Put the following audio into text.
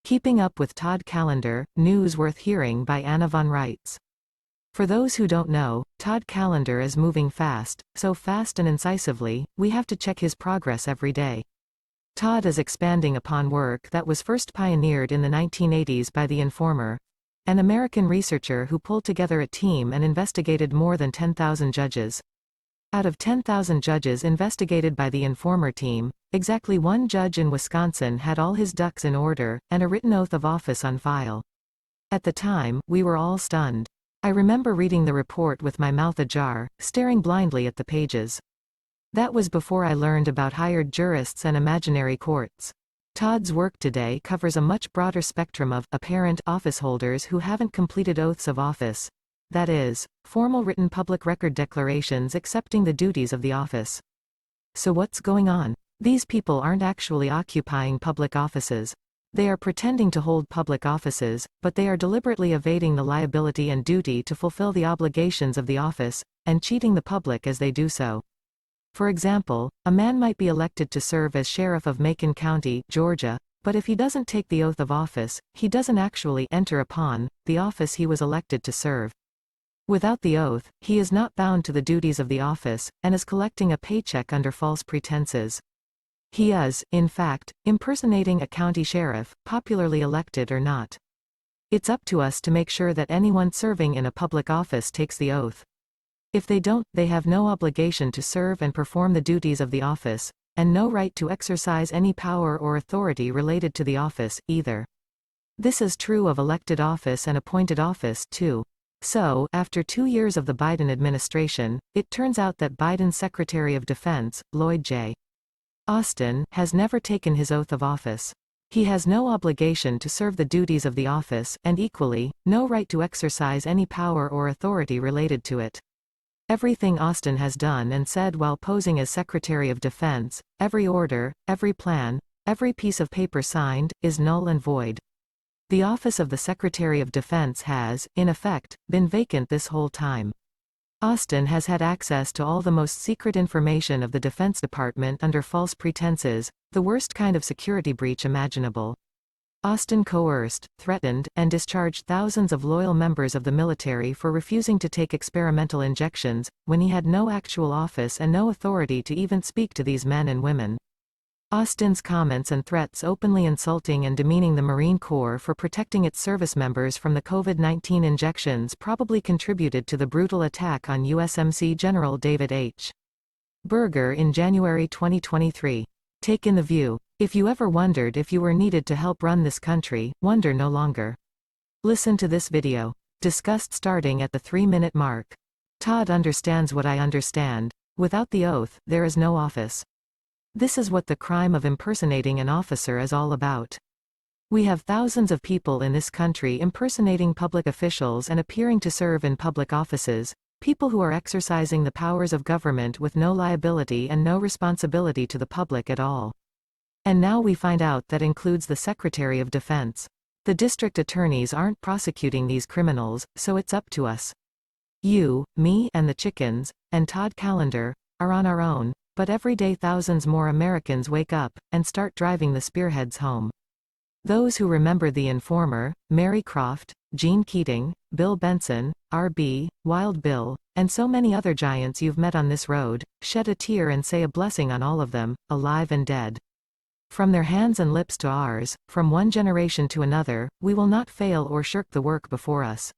Keeping Up with Todd Callendar, News Worth Hearing by Anna von Reitz. For those who don't know, Todd Callendar is moving fast, so fast and incisively, we have to check his progress every day. Todd is expanding upon work that was first pioneered in the 1980s by The Informer, an American researcher who pulled together a team and investigated more than 10,000 judges. Out of 10,000 judges investigated by the Informer team, exactly one judge in Wisconsin had all his ducks in order, and a written oath of office on file. At the time, we were all stunned. I remember reading the report with my mouth ajar, staring blindly at the pages. That was before I learned about hired jurists and imaginary courts. Todd's work today covers a much broader spectrum of apparent office holders who haven't completed oaths of office. That is, formal written public record declarations accepting the duties of the office. So what's going on? These people aren't actually occupying public offices. They are pretending to hold public offices, but they are deliberately evading the liability and duty to fulfill the obligations of the office, and cheating the public as they do so. For example, a man might be elected to serve as sheriff of Macon County, Georgia, but if he doesn't take the oath of office, he doesn't actually enter upon the office he was elected to serve. Without the oath, he is not bound to the duties of the office, and is collecting a paycheck under false pretenses. He is, in fact, impersonating a county sheriff, popularly elected or not. It's up to us to make sure that anyone serving in a public office takes the oath. If they don't, they have no obligation to serve and perform the duties of the office, and no right to exercise any power or authority related to the office, either. This is true of elected office and appointed office, too. So, after 2 years of the Biden administration, it turns out that Biden's Secretary of Defense, Lloyd J. Austin, has never taken his oath of office. He has no obligation to serve the duties of the office, and equally, no right to exercise any power or authority related to it. Everything Austin has done and said while posing as Secretary of Defense, every order, every plan, every piece of paper signed, is null and void. The office of the Secretary of Defense has, in effect, been vacant this whole time. Austin has had access to all the most secret information of the Defense Department under false pretenses, the worst kind of security breach imaginable. Austin coerced, threatened, and discharged thousands of loyal members of the military for refusing to take experimental injections, when he had no actual office and no authority to even speak to these men and women. Austin's comments and threats openly insulting and demeaning the Marine Corps for protecting its service members from the COVID-19 injections probably contributed to the brutal attack on USMC General David H. Berger in January 2023. Take in the view. If you ever wondered if you were needed to help run this country, wonder no longer. Listen to this video. Discussed starting at the 3-minute mark. Todd understands what I understand. Without the oath, there is no office. This is what the crime of impersonating an officer is all about. We have thousands of people in this country impersonating public officials and appearing to serve in public offices, people who are exercising the powers of government with no liability and no responsibility to the public at all. And now we find out that includes the Secretary of Defense. The district attorneys aren't prosecuting these criminals, so it's up to us. You, me, and the chickens, and Todd Callendar, are on our own. But every day thousands more Americans wake up, and start driving the spearheads home. Those who remember The Informer, Mary Croft, Gene Keating, Bill Benson, R.B., Wild Bill, and so many other giants you've met on this road, shed a tear and say a blessing on all of them, alive and dead. From their hands and lips to ours, from one generation to another, we will not fail or shirk the work before us.